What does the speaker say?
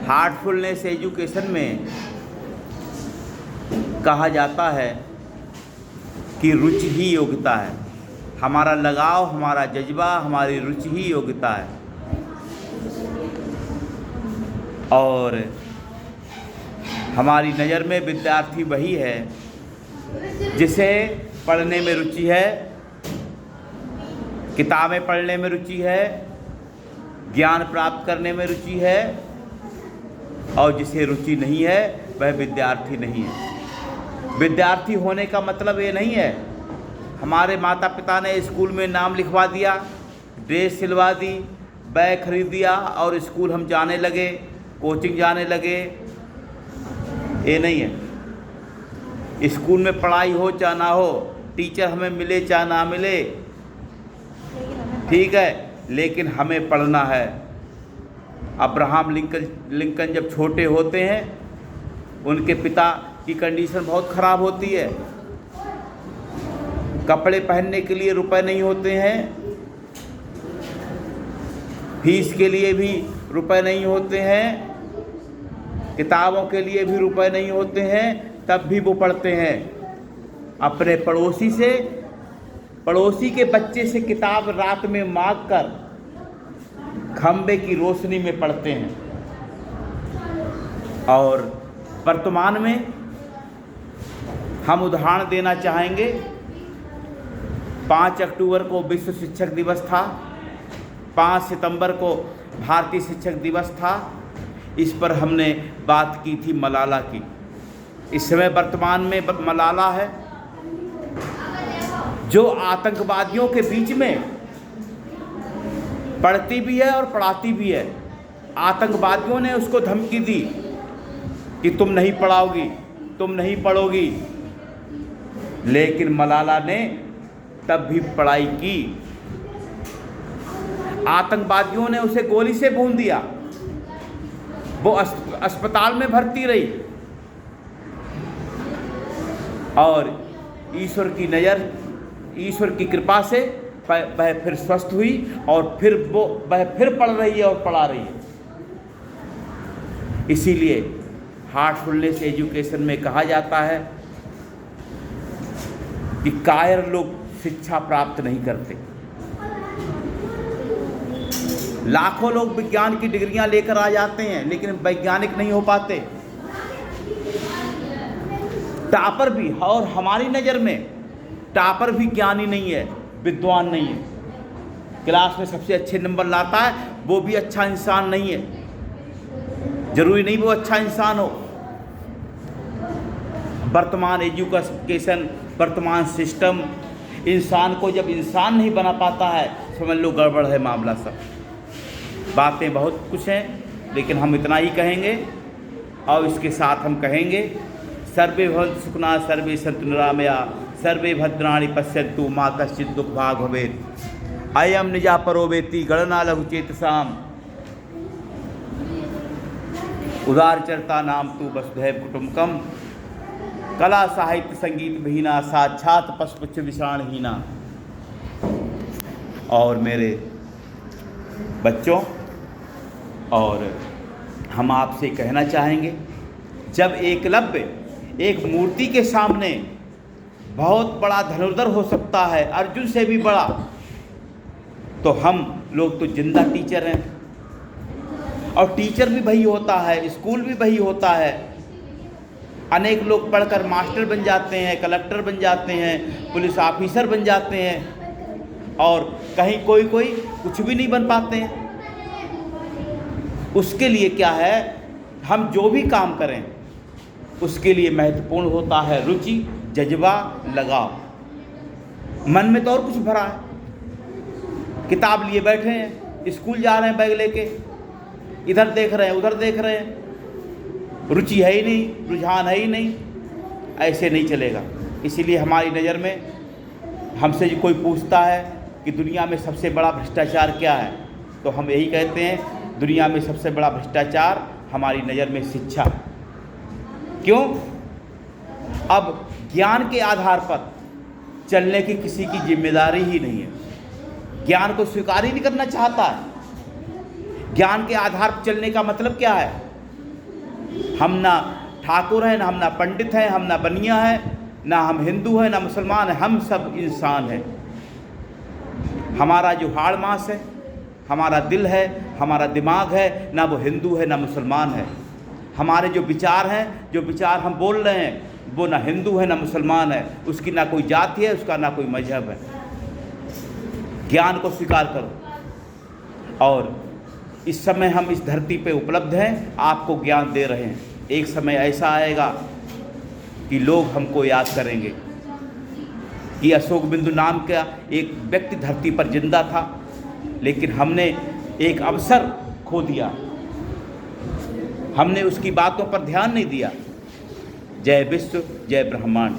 Heartfulness education में कहा जाता है कि रुचि ही योग्यता है। हमारा लगाव, हमारा जज्बा, हमारी रुचि ही योग्यता है। और हमारी नज़र में विद्यार्थी वही है जिसे पढ़ने में रुचि है, किताबें पढ़ने में रुचि है, ज्ञान प्राप्त करने में रुचि है, और जिसे रुचि नहीं है वह विद्यार्थी नहीं है। विद्यार्थी होने का मतलब ये नहीं है हमारे माता पिता ने स्कूल में नाम लिखवा दिया, ड्रेस सिलवा दी, बैग खरीद दिया और स्कूल हम जाने लगे, कोचिंग जाने लगे। ये नहीं है। स्कूल में पढ़ाई हो चाहे ना हो, टीचर हमें मिले चाहे ना मिले, ठीक है, लेकिन हमें पढ़ना है। अब्राहम लिंकन जब छोटे होते हैं, उनके पिता की कंडीशन बहुत ख़राब होती है, कपड़े पहनने के लिए रुपए नहीं होते हैं, फीस के लिए भी रुपए नहीं होते हैं, किताबों के लिए भी रुपए नहीं होते हैं, तब भी वो पढ़ते हैं। अपने पड़ोसी के बच्चे से किताब रात में मांग कर खंबे की रोशनी में पढ़ते हैं। और वर्तमान में हम उदाहरण देना चाहेंगे। 5 अक्टूबर को विश्व शिक्षक दिवस था, 5 सितंबर को भारतीय शिक्षक दिवस था। इस पर हमने बात की थी मलाला की। इस समय वर्तमान में मलाला है जो आतंकवादियों के बीच में पढ़ती भी है और पढ़ाती भी है। आतंकवादियों ने उसको धमकी दी कि तुम नहीं पढ़ाओगी, तुम नहीं पढ़ोगी, लेकिन मलाला ने तब भी पढ़ाई की। आतंकवादियों ने उसे गोली से भून दिया, वो अस्पताल में भर्ती रही और ईश्वर की कृपा से वह फिर स्वस्थ हुई और वह फिर पढ़ रही है और पढ़ा रही है। इसीलिए हार्टफुलनेस एजुकेशन में कहा जाता है कि कायर लोग शिक्षा प्राप्त नहीं करते। लाखों लोग विज्ञान की डिग्रियां लेकर आ जाते हैं, लेकिन वैज्ञानिक नहीं हो पाते। टॉपर भी, और हमारी नज़र में टॉपर भी ज्ञानी नहीं है, विद्वान नहीं है। क्लास में सबसे अच्छे नंबर लाता है, वो भी अच्छा इंसान नहीं है। जरूरी नहीं वो अच्छा इंसान हो। वर्तमान एजुकेशन, वर्तमान सिस्टम इंसान को जब इंसान नहीं बना पाता है, समझ लो गड़बड़ है मामला सब। बातें बहुत कुछ हैं, लेकिन हम इतना ही कहेंगे और इसके साथ हम कहेंगे सर्वे भवन्तु सुखिनः, सर्वे सन्तु निरामया, सर्वे भद्राणि पश्यन्तु मा कश्चित् दुःखभाग् भवेत्। अयं निजा परो वेत्ति गणना लघुचेतसाम्, उदारचरिता नाम तु वसुधैव कुटुम्बकम्, कला साहित्य संगीत विहीना, साक्षात् पशुपुच्छ विषाणहीना। और मेरे बच्चों, और हम आपसे कहना चाहेंगे, जब एकलव्य एक मूर्ति के सामने बहुत बड़ा धनुर्धर हो सकता है, अर्जुन से भी बड़ा, तो हम लोग तो जिंदा टीचर हैं। और टीचर भी वही होता है, स्कूल भी वही होता है। अनेक लोग पढ़कर मास्टर बन जाते हैं, कलेक्टर बन जाते हैं, पुलिस ऑफिसर बन जाते हैं, और कहीं कोई कुछ भी नहीं बन पाते हैं। उसके लिए क्या है, हम जो भी काम करें उसके लिए महत्वपूर्ण होता है रुचि, जज्बा, लगाव। मन में तो और कुछ भरा है, किताब लिए बैठे हैं, स्कूल जा रहे हैं बैग लेके, इधर देख रहे हैं उधर देख रहे हैं, रुचि है ही नहीं, रुझान है ही नहीं। ऐसे नहीं चलेगा। इसीलिए हमारी नज़र में हमसे कोई पूछता है कि दुनिया में सबसे बड़ा भ्रष्टाचार क्या है, तो हम यही कहते हैं दुनिया में सबसे बड़ा भ्रष्टाचार हमारी नज़र में शिक्षा। क्यों? अब ज्ञान के आधार पर चलने की किसी की जिम्मेदारी ही नहीं है। ज्ञान को स्वीकार ही नहीं करना चाहता है। ज्ञान के आधार पर चलने का मतलब क्या है? हम ना ठाकुर हैं, ना हम ना पंडित हैं, हम ना बनिया हैं, ना हम हिंदू हैं, ना मुसलमान हैं, हम सब इंसान हैं। हमारा जो हाड़ मांस है, हमारा दिल है, हमारा दिमाग है, ना वो हिंदू है ना मुसलमान है। हमारे जो विचार हैं, जो विचार हम बोल रहे हैं, वो ना हिंदू है ना मुसलमान है, उसकी ना कोई जाति है, उसका ना कोई मजहब है। ज्ञान को स्वीकार करो। और इस समय हम इस धरती पे उपलब्ध हैं, आपको ज्ञान दे रहे हैं। एक समय ऐसा आएगा कि लोग हमको याद करेंगे कि अशोक बिंदु नाम का एक व्यक्ति धरती पर जिंदा था, लेकिन हमने एक अवसर खो दिया, हमने उसकी बातों पर ध्यान नहीं दिया। जय विश्व, जय ब्रह्मांड।